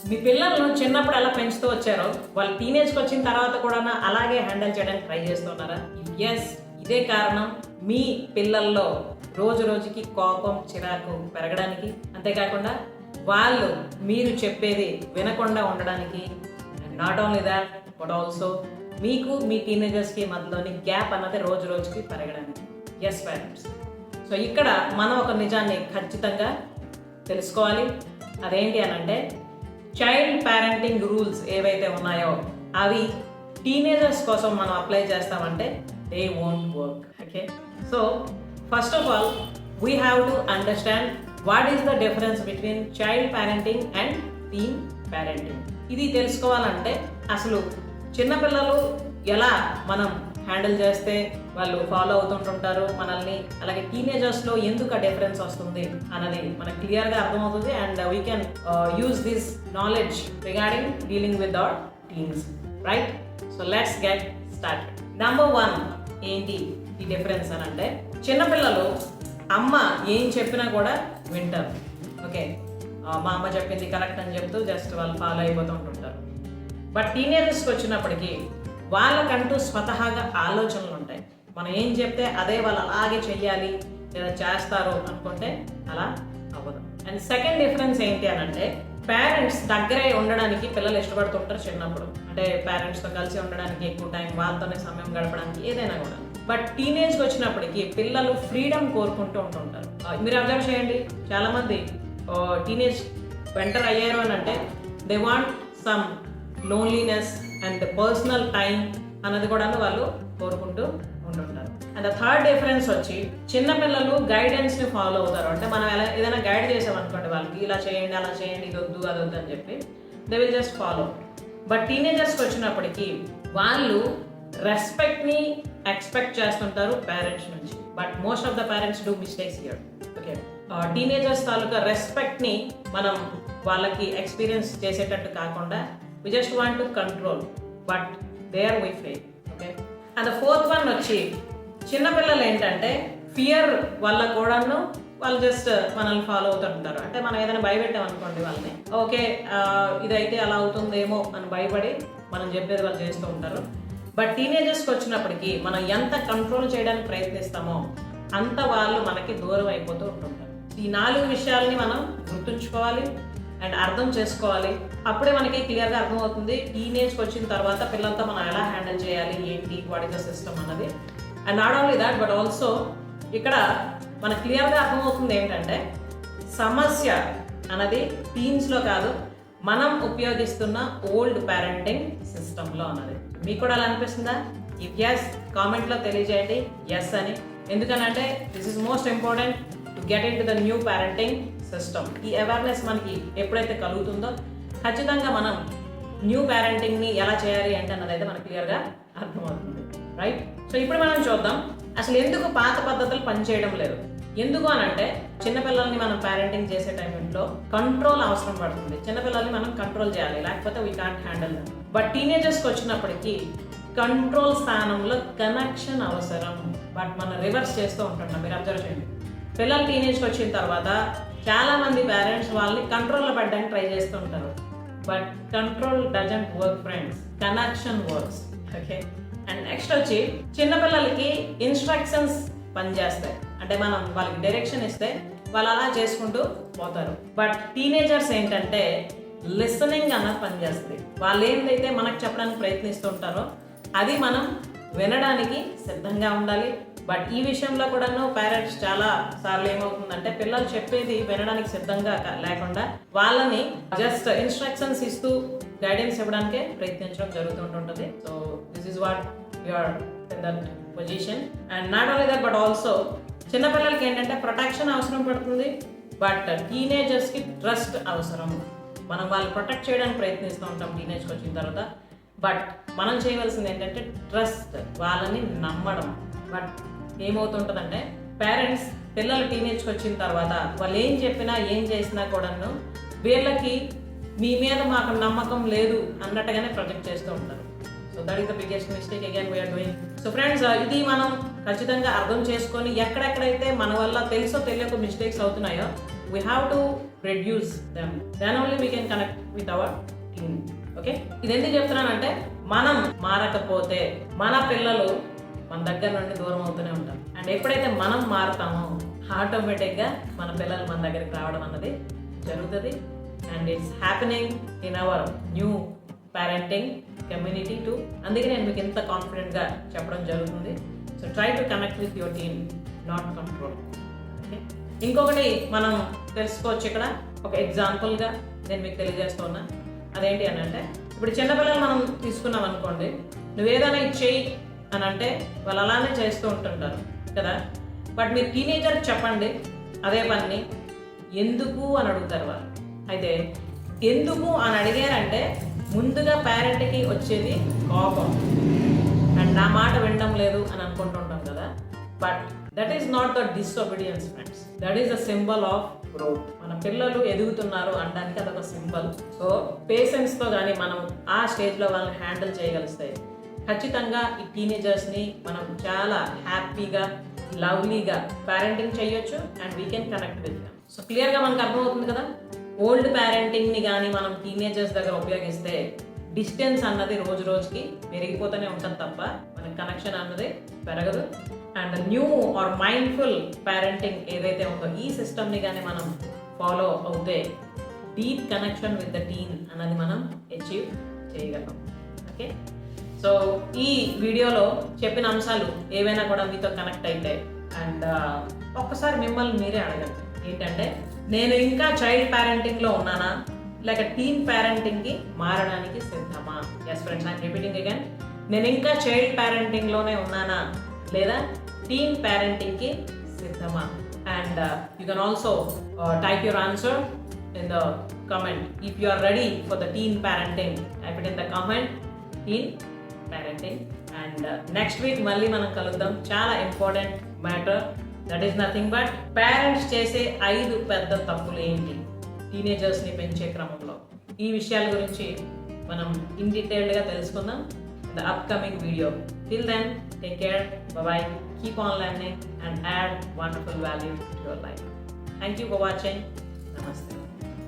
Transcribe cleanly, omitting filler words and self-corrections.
మీ పిల్లలను చిన్నప్పుడు ఎలా పెంచుతూ వచ్చారో వాళ్ళు టీనేజ్కి వచ్చిన తర్వాత కూడా అలాగే హ్యాండిల్ చేయడానికి ట్రై చేస్తున్నారా? ఎస్, ఇదే కారణం మీ పిల్లల్లో రోజు రోజుకి కోపం చిరాకు పెరగడానికి, అంతేకాకుండా వాళ్ళు మీరు చెప్పేది వినకుండా ఉండడానికి. And not only that but also మీకు మీ టీనేజర్స్కి మధ్యలోని గ్యాప్ అన్నది రోజు రోజుకి పెరగడానికి. ఎస్ పేరెంట్స్, సో ఇక్కడ మనం ఒక నిజాన్ని ఖచ్చితంగా తెలుసుకోవాలి. అదేంటి అని అంటే, చైల్డ్ పేరెంటింగ్ రూల్స్ ఏవైతే ఉన్నాయో అవి టీనేజర్స్ కోసం మనం అప్లై చేస్తామంటే they won't work. Okay, so first of all we have to understand what is the difference between child parenting and teen parenting. ఇది తెలుసుకోవాలంటే అసలు చిన్నపిల్లలు ఎలా మనం హ్యాండిల్ చేస్తే వాళ్ళు ఫాలో అవుతుంటుంటారు మనల్ని, అలాగే టీనేజర్స్లో ఎందుకు ఆ డిఫరెన్స్ వస్తుంది అన్నది మనకు క్లియర్గా అర్థమవుతుంది. And we can use this knowledge regarding dealing with our teens, right? So let's get start. Number 1 ఏంటి ఈ డిఫరెన్స్ అని అంటే, చిన్నపిల్లలు అమ్మ ఏం చెప్పినా కూడా వింటారు. ఓకే, మా అమ్మ చెప్పింది కరెక్ట్ అని చెప్తూ జస్ట్ వాళ్ళు ఫాలో అయిపోతూ ఉంటుంటారు. బట్ టీనేజర్స్కి వచ్చినప్పటికీ వాళ్ళకంటూ స్వతహాగా ఆలోచనలు ఉంటాయి. మనం ఏం చెప్తే అదే వాళ్ళు అలాగే చెయ్యాలి లేదా చేస్తారు అనుకుంటే అలా అవ్వదు. అండ్ సెకండ్ డిఫరెన్స్ ఏంటి అని అంటే, పేరెంట్స్ దగ్గరే ఉండడానికి పిల్లలు ఇష్టపడుతుంటారు చిన్నప్పుడు. అంటే పేరెంట్స్తో కలిసి ఉండడానికి, ఎక్కువ టైం వాళ్ళతోనే సమయం గడపడానికి, ఏదైనా కూడా. బట్ టీనేజ్కి వచ్చినప్పటికీ పిల్లలు ఫ్రీడమ్ కోరుకుంటూ ఉంటుంటారు. మీరు అబ్జర్వ్ చేయండి, చాలామంది టీనేజ్ ఎంటర్ అయ్యారు అని అంటే they want some loneliness and personal time అన్నది కూడా వాళ్ళు కోరుకుంటూ ఉంటుంటారు. అండ్ థర్డ్ డిఫరెన్స్ వచ్చి, చిన్నపిల్లలు గైడెన్స్ని ఫాలో అవుతారు. అంటే మనం ఏదైనా గైడ్ చేసామనుకోండి వాళ్ళకి, ఇలా చేయండి అలా చేయండి, ఇది వద్దు అది వద్దు అని చెప్పి they will just follow. But టీనేజర్స్కి వచ్చినప్పటికీ వాళ్ళు రెస్పెక్ట్ని ఎక్స్పెక్ట్ చేస్తుంటారు పేరెంట్స్ నుంచి. But most of the parents do mistakes here. Okay, teenagers తాలూకా రెస్పెక్ట్ని మనం వాళ్ళకి ఎక్స్పీరియన్స్ చేసేటట్టు కాకుండా we just want to control, but there we fail. Okay, and the fourth one వచ్చి, చిన్నపిల్లలు ఏంటంటే ఫియర్ వల్ల కూడాను వాళ్ళు జస్ట్ మనల్ని ఫాలో అవుతుంటారు. అంటే మనం ఏదైనా భయపెట్టాం అనుకోండి వాళ్ళని, ఓకే ఇదైతే అలా అవుతుందేమో అని భయపడి మనం చెప్పేది వాళ్ళు చేస్తూ ఉంటారు. బట్ టీనేజర్స్కి వచ్చినప్పటికీ మనం ఎంత కంట్రోల్ చేయడానికి ప్రయత్నిస్తామో అంత వాళ్ళు మనకి దూరం అయిపోతూ ఉంటుంటారు. ఈ 4 విషయాలని మనం గుర్తుంచుకోవాలి అండ్ అర్థం చేసుకోవాలి. అప్పుడే మనకి క్లియర్గా అర్థమవుతుంది టీనేజ్కి వచ్చిన తర్వాత పిల్లలతో మనం ఎలా హ్యాండిల్ చేయాలి, ఏంటి, వాట్ ఇస్ ద సిస్టమ్ అన్నది. And not only that but also ఇక్కడ మనకు క్లియర్గా అర్థమవుతుంది ఏంటంటే, సమస్య అన్నది టీన్స్లో కాదు, మనం ఉపయోగిస్తున్న ఓల్డ్ పేరెంటింగ్ సిస్టంలో అన్నది. మీకు కూడా అలా అనిపిస్తుందా? ఇఫ్ ఎస్, కామెంట్లో తెలియజేయండి ఎస్ అని. ఎందుకనంటే this is most important to get in to the new parenting system. ఈ అవేర్నెస్ మనకి ఎప్పుడైతే కలుగుతుందో ఖచ్చితంగా మనం న్యూ పేరెంటింగ్ని ఎలా చేయాలి అంటే అన్నదైతే మనకు క్లియర్గా అర్థమవుతుంది, రైట్? సో ఇప్పుడు మనం చూద్దాం అసలు ఎందుకు పాత పద్ధతులు పనిచేయడం లేదు. ఎందుకు అని అంటే, చిన్నపిల్లల్ని మనం పేరెంటింగ్ చేసే టైంలో కంట్రోల్ అవసరం పడుతుంది. చిన్నపిల్లల్ని మనం కంట్రోల్ చేయాలి, లేకపోతే we can't handle them. But టీనేజర్స్కి వచ్చినప్పటికీ కంట్రోల్ స్థానంలో కనెక్షన్ అవసరం. బట్ మనం రివర్స్ చేస్తూ ఉంటున్నాం. మీరు అబ్జర్వ్ చేయండి, పిల్లలు టీనేజ్కి వచ్చిన తర్వాత చాలామంది పేరెంట్స్ వాళ్ళని కంట్రోల్లో పెట్టడానికి ట్రై చేస్తూ ఉంటారు. But control doesn't work friends, connection works. Okay, and next వచ్చి, చిన్నపిల్లలకి ఇన్స్ట్రక్షన్స్ పనిచేస్తాయి. అంటే మనం వాళ్ళకి డైరెక్షన్ ఇస్తే వాళ్ళు అలా చేసుకుంటూ పోతారు. బట్ టీనేజర్స్ ఏంటంటే లిసనింగ్ అన్నది పనిచేస్తుంది. వాళ్ళు ఏంటైతే మనకు చెప్పడానికి ప్రయత్నిస్తుంటారో అది మనం వినడానికి సిద్ధంగా ఉండాలి. బట్ ఈ విషయంలో కూడాను పేరెంట్స్ చాలా సార్లు ఏమవుతుందంటే, పిల్లలు చెప్పేది వినడానికి సిద్ధంగా లేకుండా వాళ్ళని జస్ట్ ఇన్స్ట్రక్షన్స్ ఇస్తూ గైడెన్స్ ఇవ్వడానికే ప్రయత్నించడం జరుగుతుంటుంది. So this is what you are in that position. And not only that but also చిన్నపిల్లలకి ఏంటంటే ప్రొటెక్షన్ అవసరం పడుతుంది. బట్ టీనేజర్స్కి ట్రస్ట్ అవసరం. మనం వాళ్ళు ప్రొటెక్ట్ చేయడానికి ప్రయత్నిస్తూ ఉంటాం టీనేజ్కి వచ్చిన తర్వాత. బట్ మనం చేయవలసింది ఏంటంటే ట్రస్ట్, వాళ్ళని నమ్మడం. బట్ ఏమవుతుంటుందంటే, పేరెంట్స్ పిల్లలు టీనేజ్కి వచ్చిన తర్వాత వాళ్ళు ఏం చెప్పినా ఏం చేసినా కూడాను వీళ్ళకి మీ మీద మాకు నమ్మకం లేదు అన్నట్టుగానే ప్రొజెక్ట్ చేస్తూ ఉంటారు. So that is the biggest mistake again we are doing. So friends, ఇది మనం ఖచ్చితంగా అర్థం చేసుకొని ఎక్కడెక్కడైతే మన వల్ల తెలుసో తెలియక మిస్టేక్స్ అవుతున్నాయో we have to reduce them. Then only we can connect with our teen. Okay, ఇది ఎందుకు చెప్తున్నానంటే మనం మారకపోతే మన పిల్లలు మన దగ్గర నుండి దూరం అవుతూనే ఉంటారు. అండ్ ఎప్పుడైతే మనం మారుతామో ఆటోమేటిక్గా మన పిల్లలు మన దగ్గరికి రావడం అన్నది జరుగుతుంది. And it's happening in our new parenting community to. అందుకే నేను మీకు ఇంత కాన్ఫిడెంట్గా చెప్పడం జరుగుతుంది. So try to connect with your team, not control. Okay, ఇంకొకటి మనం తెలుసుకోవచ్చు ఇక్కడ, ఒక ఎగ్జాంపుల్గా నేను మీకు తెలియజేస్తూ ఉన్నా. అదేంటి అని అంటే, ఇప్పుడు చిన్నపిల్లలు మనం తీసుకున్నాం అనుకోండి, నువ్వేదైనా ఇచ్చేయి అని అంటే వాళ్ళు అలానే చేస్తూ ఉంటుంటారు కదా. బట్ మీరు టీనేజర్ చెప్పండి అదే పని, ఎందుకు అని అడుగుతారు వాళ్ళు. అయితే ఎందుకు అని అడిగారంటే ముందుగా పేరెంట్కి వచ్చేది కోపం అండ్ నా మాట వినడం లేదు అని అనుకుంటుంటాం కదా. But that is not the disobedience friends, that is the symbol of growth. మన పిల్లలు ఎదుగుతున్నారు అనడానికి అదొక సింబల్. సో పేషెన్స్తో కానీ మనం ఆ స్టేజ్లో వాళ్ళని హ్యాండిల్ చేయగలిస్తే ఖచ్చితంగా ఈ టీనేజర్స్ని మనం చాలా హ్యాపీగా లవ్లీగా పేరెంటింగ్ చేయొచ్చు and we can connect with them. So క్లియర్గా మనకు అర్థమవుతుంది కదా. ఓల్డ్ పేరెంటింగ్ని కానీ మనం టీనేజర్స్ దగ్గర ఉపయోగిస్తే డిస్టెన్స్ అన్నది రోజు రోజుకి పెరిగిపోతూనే ఉంటుంది తప్ప మన కనెక్షన్ అన్నది పెరగదు. And new or mindful parenting ఏదైతే ఉందో ఈ సిస్టమ్ని కానీ మనం ఫాలో అవుతే deep connection with the teen అన్నది మనం అచీవ్ చేయగలం. ఓకే, సో ఈ వీడియోలో చెప్పిన అంశాలు ఏవైనా కూడా మీతో కనెక్ట్ అయితే అండ్ ఒక్కసారి మిమ్మల్ని మీరే అడగండి, ఏంటంటే నేను ఇంకా చైల్డ్ పేరెంటింగ్లో ఉన్నానా లేక టీన్ పేరెంటింగ్కి మారడానికి సిద్ధమా? Yes friends, I'm repeating again, నేను ఇంకా చైల్డ్ పేరెంటింగ్లోనే ఉన్నానా లేదా టీన్ పేరెంటింగ్కి సిద్ధమా? And you can also type your answer in the comment. If you are ready for the teen parenting, type it in the comment, teen parenting. And next week మళ్ళీ మనం కలుద్దాం. చాలా important matter, that is nothing but parents చేసే 5 పెద్ద తప్పులు ఏంటి టీనేజర్స్ని పెంచే క్రమంలో. ఈ విషయాల గురించి మనం ఇన్ డీటెయిల్డ్గా తెలుసుకుందాం in the upcoming video. Till then, take care, bye-bye, keep on learning and add wonderful value to your life. Thank you for watching. Namaste.